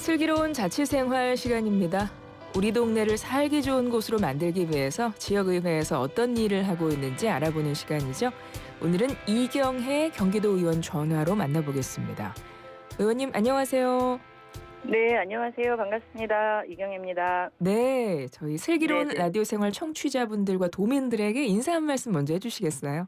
슬기로운 자취생활 시간입니다. 우리 동네를 살기 좋은 곳으로 만들기 위해서 지역의회에서 어떤 일을 하고 있는지 알아보는 시간이죠. 오늘은 이경혜 경기도 의원 전화로 만나보겠습니다. 의원님 안녕하세요. 네, 안녕하세요. 반갑습니다. 이경혜입니다. 네, 저희 슬기로운 네네. 라디오 생활 청취자분들과 도민들에게 인사 한 말씀 먼저 해주시겠어요?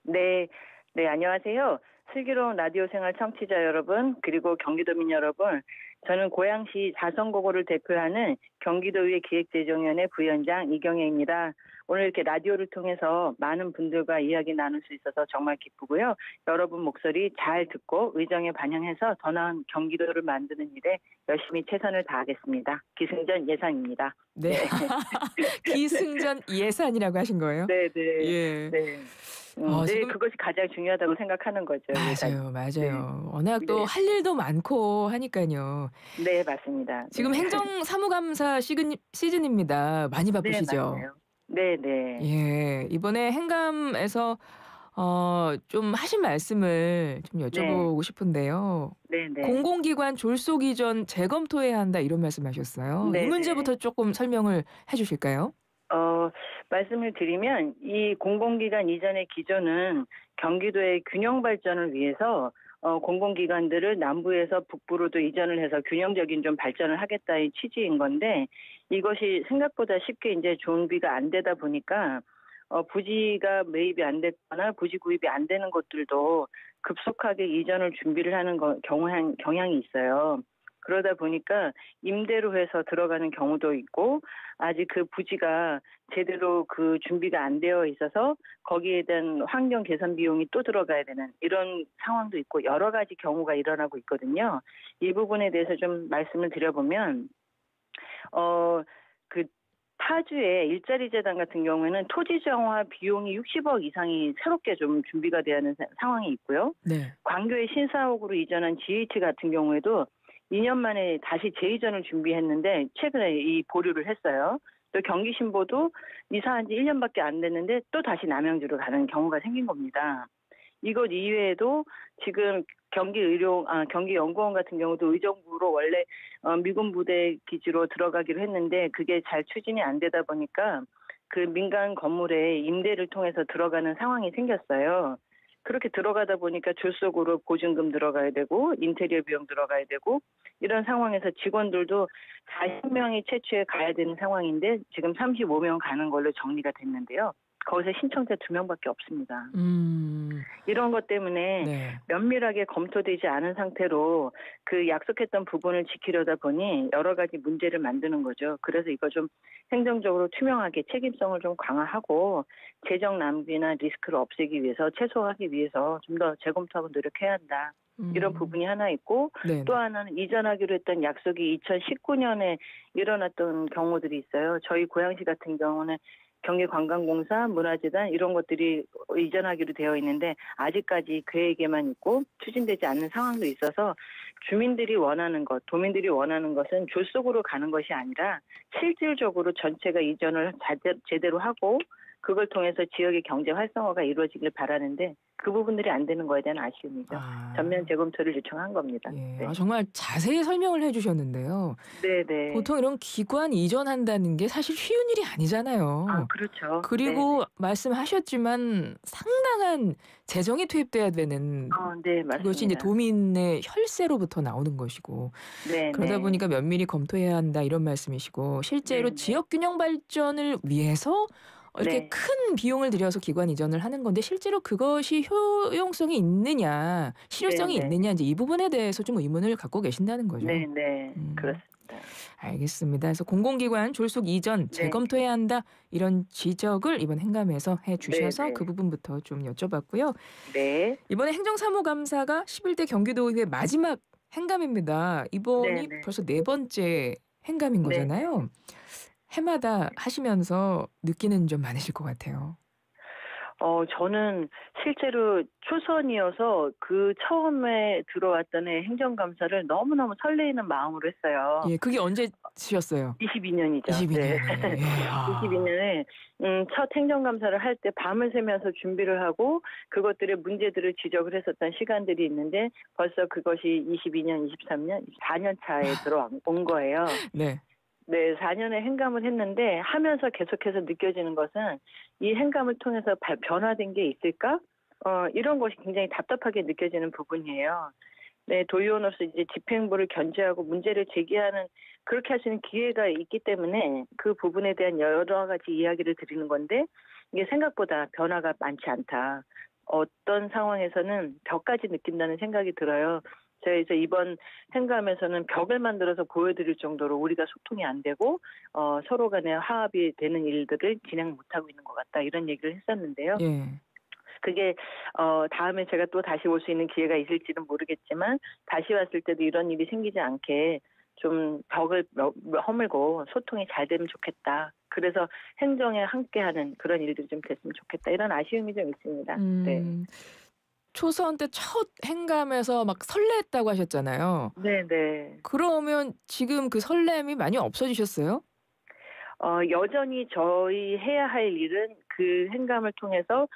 네, 네, 안녕하세요. 슬기로운 라디오 생활 청취자 여러분, 그리고 경기도민 여러분. 저는 고양시 자선고고를 대표하는 경기도의회 기획재정위원회 부위원장 이경혜입니다. 오늘 이렇게 라디오를 통해서 많은 분들과 이야기 나눌 수 있어서 정말 기쁘고요. 여러분 목소리 잘 듣고 의정에 반영해서 더 나은 경기도를 만드는 일에 열심히 최선을 다하겠습니다. 기승전 예상입니다. 네. 기승전 예산이라고 하신 거예요? 네, 네, 예. 네. 네, 지금 그것이 가장 중요하다고 생각하는 거죠. 맞아요, 네, 맞아요. 워낙 또 네, 할 일도 많고 하니까요. 네, 맞습니다. 지금 네, 행정사무감사 시즌입니다. 많이 네, 바쁘시죠? 맞아요. 네, 네, 예, 이번에 행감에서 좀 하신 말씀을 좀 네, 여쭤보고 싶은데요. 네, 네, 공공기관 졸속 이전 재검토해야 한다 이런 말씀하셨어요. 이 네, 네. 문제부터 조금 설명을 해주실까요? 말씀을 드리면 이 공공기관 이전의 기조는 경기도의 균형 발전을 위해서 공공기관들을 남부에서 북부로도 이전을 해서 균형적인 좀 발전을 하겠다의 취지인 건데 이것이 생각보다 쉽게 이제 준비가 안 되다 보니까 부지가 매입이 안 됐거나 부지 구입이 안 되는 곳들도 급속하게 이전을 준비를 하는 경향이 있어요. 그러다 보니까 임대로 해서 들어가는 경우도 있고 아직 그 부지가 제대로 그 준비가 안 되어 있어서 거기에 대한 환경 개선 비용이 또 들어가야 되는 이런 상황도 있고 여러 가지 경우가 일어나고 있거든요. 이 부분에 대해서 좀 말씀을 드려보면 그 타주의 일자리 재단 같은 경우에는 토지 정화 비용이 60억 이상이 새롭게 좀 준비가 돼야 하는 상황이 있고요. 네. 광교의 신사옥으로 이전한 GH 같은 경우에도 2년 만에 다시 재이전을 준비했는데 최근에 이 보류를 했어요. 또 경기 신보도 이사한 지 1년밖에 안 됐는데 또 다시 남양주로 가는 경우가 생긴 겁니다. 이것 이외에도 지금 경기연구원 같은 경우도 의정부로 원래 미군 부대 기지로 들어가기로 했는데 그게 잘 추진이 안 되다 보니까 그 민간 건물에 임대를 통해서 들어가는 상황이 생겼어요. 그렇게 들어가다 보니까 졸속으로 보증금 들어가야 되고 인테리어 비용 들어가야 되고 이런 상황에서 직원들도 40명이 채취해 가야 되는 상황인데 지금 35명 가는 걸로 정리가 됐는데요. 거기서 신청자 2명밖에 없습니다. 이런 것 때문에 네. 면밀하게 검토되지 않은 상태로 그 약속했던 부분을 지키려다 보니 여러 가지 문제를 만드는 거죠. 그래서 이거 좀 행정적으로 투명하게 책임성을 좀 강화하고 재정 낭비나 리스크를 없애기 위해서 최소화하기 위해서 좀 더 재검토하고 노력해야 한다. 이런 부분이 하나 있고 네네. 또 하나는 이전하기로 했던 약속이 2019년에 일어났던 경우들이 있어요. 저희 고양시 같은 경우는 경기관광공사, 문화재단 이런 것들이 이전하기로 되어 있는데 아직까지 계획에만 있고 추진되지 않는 상황도 있어서 주민들이 원하는 것, 도민들이 원하는 것은 졸속으로 가는 것이 아니라 실질적으로 전체가 이전을 제대로 하고 그걸 통해서 지역의 경제 활성화가 이루어지길 바라는데 그 부분들이 안 되는 거에 대한 아쉬움이죠. 전면 재검토를 요청한 겁니다. 예. 네. 정말 자세히 설명을 해주셨는데요. 네. 보통 이런 기관 이전한다는 게 사실 쉬운 일이 아니잖아요. 그렇죠. 그리고 말씀하셨지만 상당한 재정이 투입돼야 되는 네, 그것이 이제 맞습니다. 도민의 혈세로부터 나오는 것이고 네, 그러다 네. 보니까 면밀히 검토해야 한다 이런 말씀이시고 실제로 네. 지역 균형 발전을 위해서 이렇게 네. 큰 비용을 들여서 기관 이전을 하는 건데 실제로 그것이 효용성이 있느냐, 실효성이 네. 있느냐 이제 이 부분에 대해서 좀 의문을 갖고 계신다는 거죠. 네. 그렇습니다. 알겠습니다. 그래서 공공기관 졸속 이전 네. 재검토해야 한다 이런 지적을 이번 행감에서 해주셔서 네. 그 부분부터 좀 여쭤봤고요. 네. 이번에 행정사무감사가 11대 경기도의회 마지막 행감입니다. 이번이 네. 벌써 4번째 행감인 네. 거잖아요. 해마다 하시면서 느끼는 점 많으실 것 같아요. 저는 실제로 초선이어서 그 처음에 들어왔던 해 행정감사를 너무너무 설레이는 마음으로 했어요. 예, 그게 언제시였어요? 22년이죠. 22년에. 네. 예. 아. 22년에 첫 행정감사를 할 때 밤을 새면서 준비를 하고 그것들의 문제들을 지적을 했었던 시간들이 있는데 벌써 그것이 22년, 23년, 4년 차에 들어온 거예요. 네. 네, 4년의 행감을 했는데 하면서 계속해서 느껴지는 것은 이 행감을 통해서 변화된 게 있을까? 이런 것이 굉장히 답답하게 느껴지는 부분이에요. 네, 도의원으로서 이제 집행부를 견제하고 문제를 제기하는 그렇게 할 수 있는 기회가 있기 때문에 그 부분에 대한 여러 가지 이야기를 드리는 건데 이게 생각보다 변화가 많지 않다. 어떤 상황에서는 벽까지 느낀다는 생각이 들어요. 제가 이제 이번 행감에서는 벽을 만들어서 보여드릴 정도로 우리가 소통이 안 되고 서로 간에 화합이 되는 일들을 진행 못하고 있는 것 같다. 이런 얘기를 했었는데요. 예. 그게 다음에 제가 또 다시 올 수 있는 기회가 있을지는 모르겠지만 다시 왔을 때도 이런 일이 생기지 않게 좀 벽을 허물고 소통이 잘 되면 좋겠다. 그래서 행정에 함께하는 그런 일들이 좀 됐으면 좋겠다. 이런 아쉬움이 좀 있습니다. 네. 초선 때 첫 행감에서 막 설레했다고 하셨잖아요. 네네. 그러면 지금 그 설렘이 많이 없어지셨어요? 여전히 저희 해야 할 일은 그 행감을 통해서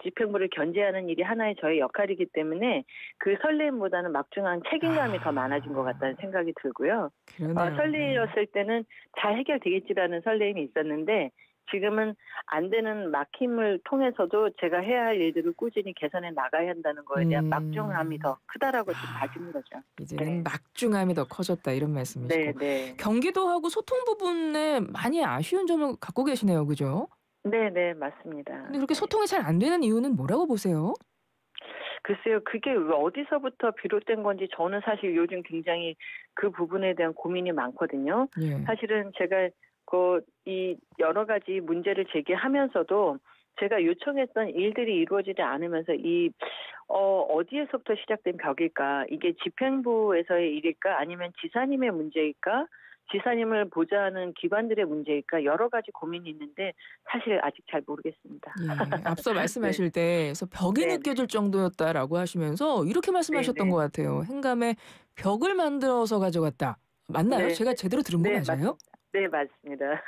집행부를 견제하는 일이 하나의 저의 역할이기 때문에 그 설렘보다는 막중한 책임감이 더 많아진 것 같다는 생각이 들고요. 그러네요. 설레었을 때는 잘 해결되겠지라는 설렘이 있었는데 지금은 안 되는 막힘을 통해서도 제가 해야 할 일들을 꾸준히 개선해 나가야 한다는 거에 대한 막중함이 더 크다라고 지금 봐지는 거죠. 이제는 네. 막중함이 더 커졌다 이런 말씀이시고. 네. 경기도하고 소통 부분에 많이 아쉬운 점을 갖고 계시네요. 그죠? 네, 맞습니다. 근데 그렇게 네. 소통이 잘 안 되는 이유는 뭐라고 보세요? 글쎄요, 그게 어디서부터 비롯된 건지 저는 사실 요즘 굉장히 그 부분에 대한 고민이 많거든요. 예. 사실은 제가 이 여러 가지 문제를 제기하면서도 제가 요청했던 일들이 이루어지지 않으면서 어디에서부터 시작된 벽일까? 이게 집행부에서의 일일까? 아니면 지사님의 문제일까? 지사님을 보좌하는 기관들의 문제일까? 여러 가지 고민이 있는데 사실 아직 잘 모르겠습니다. 예. 앞서 네. 말씀하실 때에서 벽이 네네. 느껴질 정도였다라고 하시면서 이렇게 말씀하셨던 네네. 것 같아요. 행감에 벽을 만들어서 가져갔다. 맞나요? 네. 제가 제대로 들은 거 네, 맞아요? 네, 맞습니다.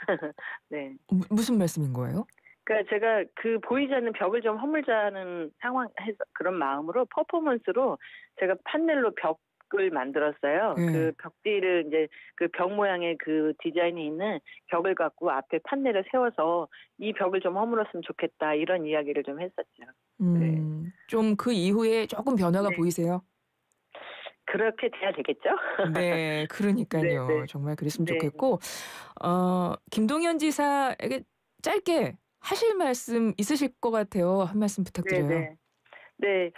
네. 무슨 말씀인 거예요? 그러니까 제가 그 보이지 않는 벽을 좀 허물자는 상황에서 그런 마음으로 퍼포먼스로 제가 판넬로 벽을 만들었어요. 예. 그 벽지를 이제 그 벽 모양의 그 디자인이 있는 벽을 갖고 앞에 판넬을 세워서 이 벽을 좀 허물었으면 좋겠다 이런 이야기를 좀 했었죠. 네. 좀 그 이후에 조금 변화가 네. 보이세요? 그렇게 돼야 되겠죠? 네, 그러니까요. 네. 정말 그랬으면 네. 좋겠고, 김동연 지사에게 짧게 하실 말씀 있으실 것 같아요. 한 말씀 부탁드려요. 네.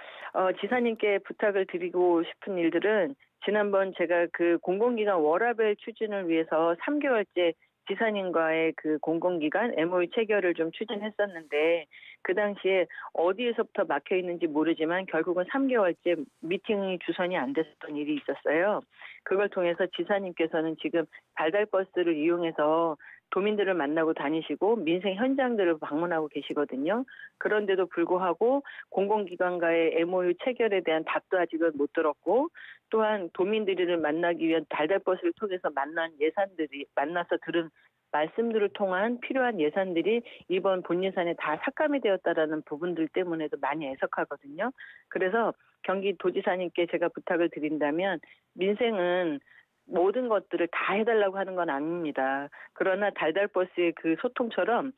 지사님께 부탁을 드리고 싶은 일들은 지난번 제가 그 공공기관 워라밸 추진을 위해서 3개월째 지사님과의 그 공공기관 MOU 체결을 좀 추진했었는데 그 당시에 어디에서부터 막혀 있는지 모르지만 결국은 3개월째 미팅이 주선이 안 됐었던 일이 있었어요. 그걸 통해서 지사님께서는 지금 달달버스를 이용해서 도민들을 만나고 다니시고 민생 현장들을 방문하고 계시거든요. 그런데도 불구하고 공공기관과의 MOU 체결에 대한 답도 아직은 못 들었고 또한 도민들을 만나기 위한 달달버스를 통해서 만나서 들은 말씀들을 통한 필요한 예산들이 이번 본 예산에 다 삭감이 되었다라는 부분들 때문에도 많이 애석하거든요. 그래서 경기도지사님께 제가 부탁을 드린다면 민생은 모든 것들을 다 해달라고 하는 건 아닙니다. 그러나 달달버스의 그 소통처럼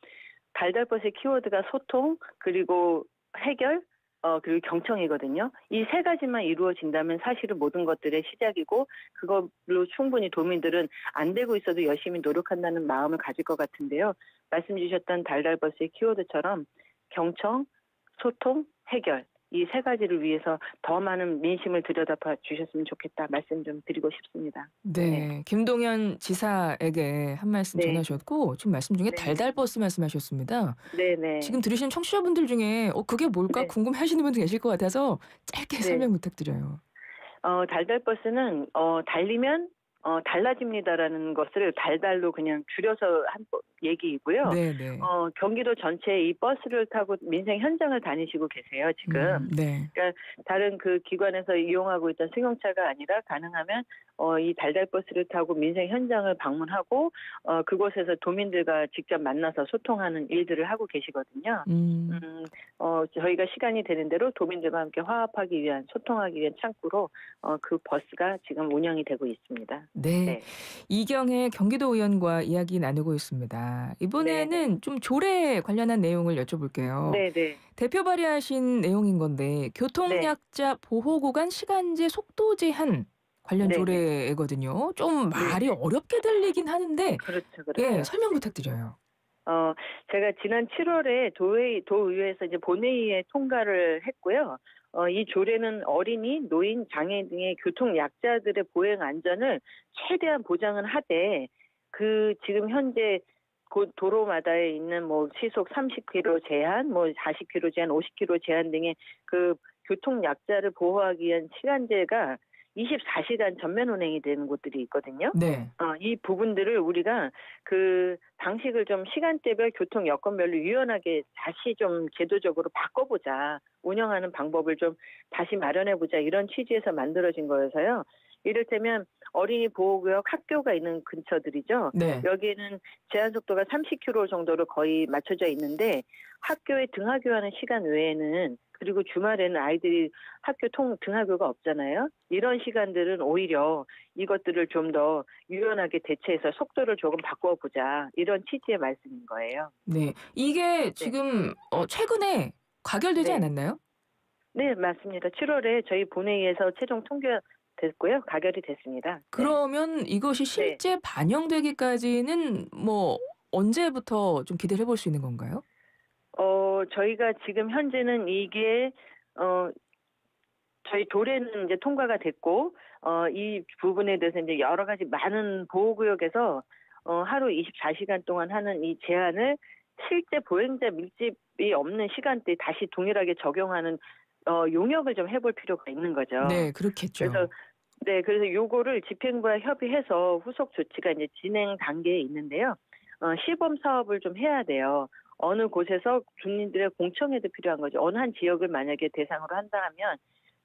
달달버스의 키워드가 소통 그리고 해결 그리고 경청이거든요. 이 세 가지만 이루어진다면 사실은 모든 것들의 시작이고 그걸로 충분히 도민들은 안 되고 있어도 열심히 노력한다는 마음을 가질 것 같은데요. 말씀 주셨던 달달버스의 키워드처럼 경청, 소통, 해결 이 세 가지를 위해서 더 많은 민심을 들여다봐 주셨으면 좋겠다 말씀 좀 드리고 싶습니다. 네, 김동연 지사에게 한 말씀 네. 전하셨고 지금 말씀 중에 네. 달달버스 말씀하셨습니다. 네네. 지금 들으시는 청취자분들 중에 그게 뭘까 네. 궁금해하시는 분도 계실 것 같아서 짧게 네. 설명 부탁드려요. 달달버스는 달리면 달라집니다라는 것을 달달로 그냥 줄여서 한 얘기이고요. 네네. 경기도 전체에 이 버스를 타고 민생 현장을 다니시고 계세요, 지금. 네. 그러니까 다른 그 기관에서 이용하고 있던 승용차가 아니라 가능하면 이 달달 버스를 타고 민생 현장을 방문하고 그곳에서 도민들과 직접 만나서 소통하는 일들을 하고 계시거든요. 음. 저희가 시간이 되는 대로 도민들과 함께 화합하기 위한 소통하기 위한 창구로 그 버스가 지금 운영이 되고 있습니다. 네. 네. 이경혜 경기도 의원과 이야기 나누고 있습니다. 네네. 이번에는 좀 조례 관련한 내용을 여쭤볼게요. 네네. 대표 발의하신 내용인 건데 네. 교통약자 보호구간 시간제 속도 제한 관련 네네. 조례거든요. 좀 말이 네네. 어렵게 들리긴 하는데 그렇죠, 예, 그렇죠. 설명 부탁드려요. 제가 지난 7월에 도의회에서 이제 본회의에 통과를 했고요. 이 조례는 어린이, 노인, 장애인 등의 교통 약자들의 보행 안전을 최대한 보장은 하되 지금 현재 도로마다에 있는 뭐 시속 30km 제한, 뭐 40km 제한, 50km 제한 등의 그 교통 약자를 보호하기 위한 시간제가 24시간 전면 운행이 되는 곳들이 있거든요. 네. 이 부분들을 우리가 그 방식을 좀 시간대별 교통 여건별로 유연하게 다시 좀 제도적으로 바꿔보자. 운영하는 방법을 좀 다시 마련해보자. 이런 취지에서 만들어진 거여서요. 이를테면 어린이 보호구역 학교가 있는 근처들이죠. 네. 여기에는 제한 속도가 30km 정도로 거의 맞춰져 있는데 학교에 등하교하는 시간 외에는 그리고 주말에는 아이들이 학교 등하교가 없잖아요. 이런 시간들은 오히려 이것들을 좀 더 유연하게 대체해서 속도를 조금 바꿔보자. 이런 취지의 말씀인 거예요. 네. 이게 네. 지금 최근에 가결되지 네. 않았나요? 네, 맞습니다. 7월에 저희 본회의에서 최종 통과됐고요. 가결이 됐습니다. 네. 그러면 이것이 네. 실제 반영되기까지는 뭐 언제부터 좀 기대를 해볼 수 있는 건가요? 저희가 지금 현재는 이게 저희 조례는 이제 통과가 됐고 이 부분에 대해서 이제 여러 가지 많은 보호구역에서 하루 24시간 동안 하는 이 제한을 실제 보행자 밀집이 없는 시간대에 다시 동일하게 적용하는 용역을 좀 해볼 필요가 있는 거죠. 네, 그렇겠죠. 그래서 네, 그래서 요거를 집행부와 협의해서 후속 조치가 이제 진행 단계에 있는데요. 시범 사업을 좀 해야 돼요. 어느 곳에서 주민들의 공청회도 필요한 거죠. 어느 한 지역을 만약에 대상으로 한다 하면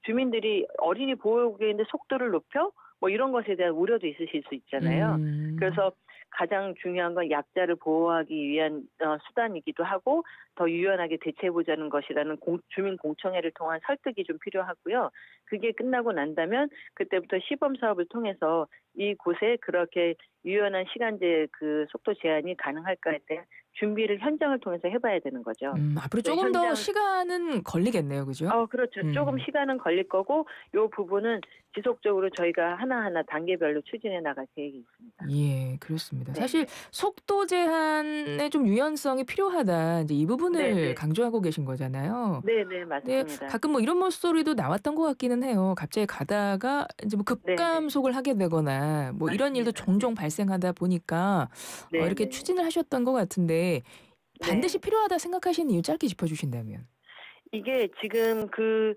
주민들이 어린이 보호구역인데 속도를 높여? 뭐 이런 것에 대한 우려도 있으실 수 있잖아요. 음. 그래서 가장 중요한 건 약자를 보호하기 위한 수단이기도 하고 더 유연하게 대처해보자는 것이라는 주민 공청회를 통한 설득이 좀 필요하고요. 그게 끝나고 난다면 그때부터 시범 사업을 통해서 이곳에 그렇게 유연한 시간제 그 속도 제한이 가능할까에 대한 준비를 현장을 통해서 해봐야 되는 거죠. 앞으로 그래서 조금 더 시간은 걸리겠네요. 그죠? 그렇죠. 조금 시간은 걸릴 거고 요 부분은 지속적으로 저희가 하나하나 단계별로 추진해 나갈 계획이 있습니다. 예, 그렇습니다. 네. 사실 속도 제한의 좀 유연성이 필요하다. 이제 이 부분을 네네. 강조하고 계신 거잖아요. 네네, 네, 맞습니다. 가끔 뭐 이런 목소리도 나왔던 것 같기는 해요. 갑자기 가다가 이제 뭐 네네. 급감속을 하게 되거나 뭐 이런 일도 맞습니다. 종종 발생하다 보니까 이렇게 네네. 추진을 하셨던 것 같은데 반드시 네. 필요하다 생각하시는 이유 짧게 짚어주신다면. 이게 지금 그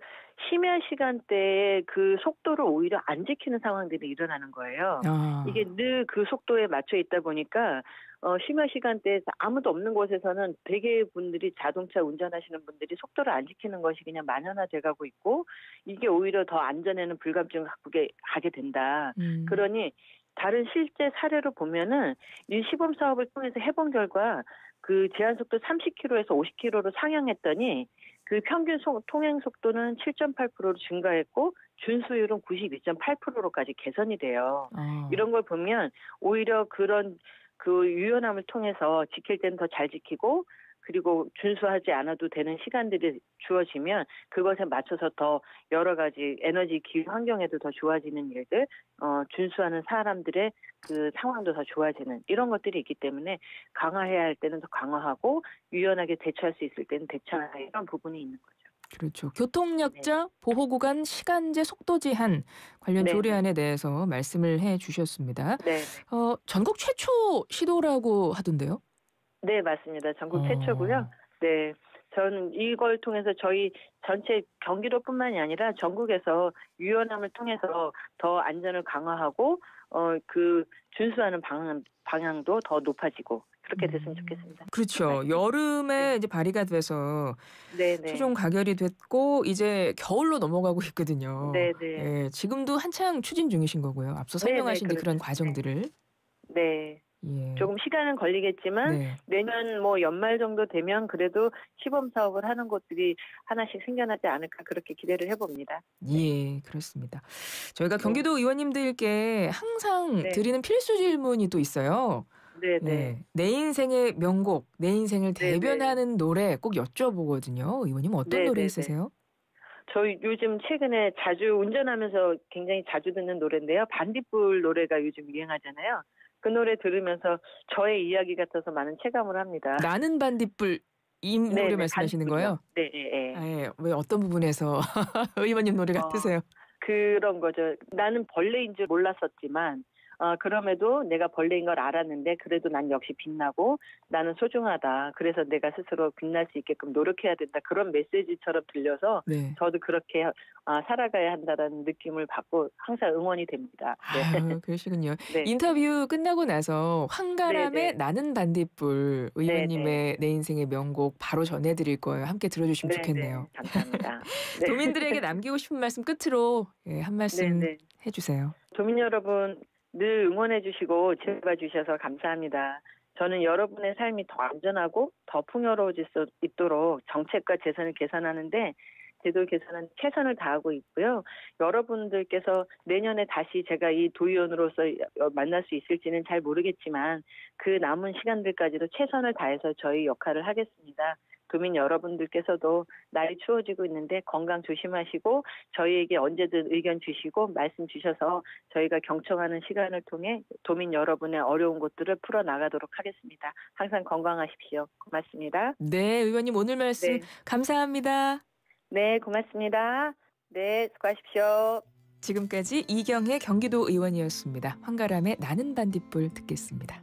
심야 시간대에 그 속도를 오히려 안 지키는 상황들이 일어나는 거예요. 이게 아, 늘 그 속도에 맞춰 있다 보니까 심야 시간대에 아무도 없는 곳에서는 대개 분들이 자동차 운전하시는 분들이 속도를 안 지키는 것이 그냥 만연화돼 가고 있고 이게 오히려 더 안전에는 불감증을 갖고 가게 된다. 음, 그러니 다른 실제 사례로 보면은 이 시범 사업을 통해서 해본 결과 그 제한 속도 30km에서 50km로 상향했더니 그 평균 통행 속도는 7.8%로 증가했고 준수율은 92.8%로까지 개선이 돼요. 아. 이런 걸 보면 오히려 그런 그 유연함을 통해서 지킬 때는 더 잘 지키고 그리고 준수하지 않아도 되는 시간들이 주어지면 그것에 맞춰서 더 여러 가지 에너지 기후 환경에도 더 좋아지는 일들, 준수하는 사람들의 그 상황도 더 좋아지는 이런 것들이 있기 때문에 강화해야 할 때는 더 강화하고 유연하게 대처할 수 있을 때는 대처하는 이런 부분이 있는 거죠. 그렇죠. 네. 교통약자 보호구간 시간제 속도 제한 관련 네네. 조례안에 대해서 말씀을 해 주셨습니다. 네네. 전국 최초 시도라고 하던데요? 네, 맞습니다. 전국 최초고요. 어. 네. 저는 이걸 통해서 저희 전체 경기도뿐만이 아니라 전국에서 유연함을 통해서 더 안전을 강화하고 그 준수하는 방향도 더 높아지고 그렇게 됐으면 좋겠습니다. 그렇죠. 네. 여름에 이제 발의가 돼서 네네. 최종 가결이 됐고 이제 겨울로 넘어가고 있거든요. 네네. 예, 지금도 한창 추진 중이신 거고요. 앞서 네네, 설명하신 그렇죠. 그런 과정들을. 네. 예. 조금 시간은 걸리겠지만 네. 내년 뭐 연말 정도 되면 그래도 시범 사업을 하는 곳들이 하나씩 생겨나지 않을까 그렇게 기대를 해봅니다. 예, 그렇습니다. 저희가 네. 경기도 의원님들께 항상 네. 드리는 필수 질문이 또 있어요. 네네. 예, 내 인생의 명곡, 내 인생을 네네. 대변하는 노래 꼭 여쭤보거든요. 의원님 어떤 노래 네네네. 있으세요? 저희 요즘 최근에 자주 운전하면서 굉장히 자주 듣는 노래인데요. 반딧불 노래가 요즘 유행하잖아요. 그 노래 들으면서 저의 이야기 같아서 많은 체감을 합니다. 나는 반딧불 이 노래 네네, 말씀하시는 반딧불이요. 거예요? 네, 예, 아, 예. 예. 왜 어떤 부분에서 의원님 노래 어, 같으세요? 그런 거죠. 나는 벌레인 줄 몰랐었지만, 그럼에도 내가 벌레인 걸 알았는데, 그래도 난 역시 빛나고, 나는 소중하다. 그래서 내가 스스로 빛날 수 있게끔 노력해야 된다. 그런 메시지처럼 들려서, 네. 저도 그렇게 살아가야 한다는 느낌을 받고 항상 응원이 됩니다. 네. 아유, 그러시군요. 네. 인터뷰 끝나고 나서 황가람의 네네. 나는 반딧불 네네. 의원님의 내 인생의 명곡 바로 전해드릴 거예요. 함께 들어주시면 네네. 좋겠네요. 감사합니다. 네. 도민들에게 남기고 싶은 말씀 끝으로 한 말씀 네네. 해주세요. 도민 여러분 늘 응원해 주시고 지켜봐 주셔서 감사합니다. 저는 여러분의 삶이 더 안전하고 더 풍요로워질 수 있도록 정책과 재산을 개선하는데 제도 개선은 최선을 다하고 있고요. 여러분들께서 내년에 다시 제가 이 도의원으로서 만날 수 있을지는 잘 모르겠지만 그 남은 시간들까지도 최선을 다해서 저희 역할을 하겠습니다. 도민 여러분들께서도 날이 추워지고 있는데 건강 조심하시고 저희에게 언제든 의견 주시고 말씀 주셔서 저희가 경청하는 시간을 통해 도민 여러분의 어려운 것들을 풀어나가도록 하겠습니다. 항상 건강하십시오. 고맙습니다. 네, 의원님 오늘 말씀 네, 감사합니다. 네, 고맙습니다. 네, 수고하십시오. 지금까지 이경혜 경기도 의원이었습니다. 황가람의 나는 반딧불 듣겠습니다.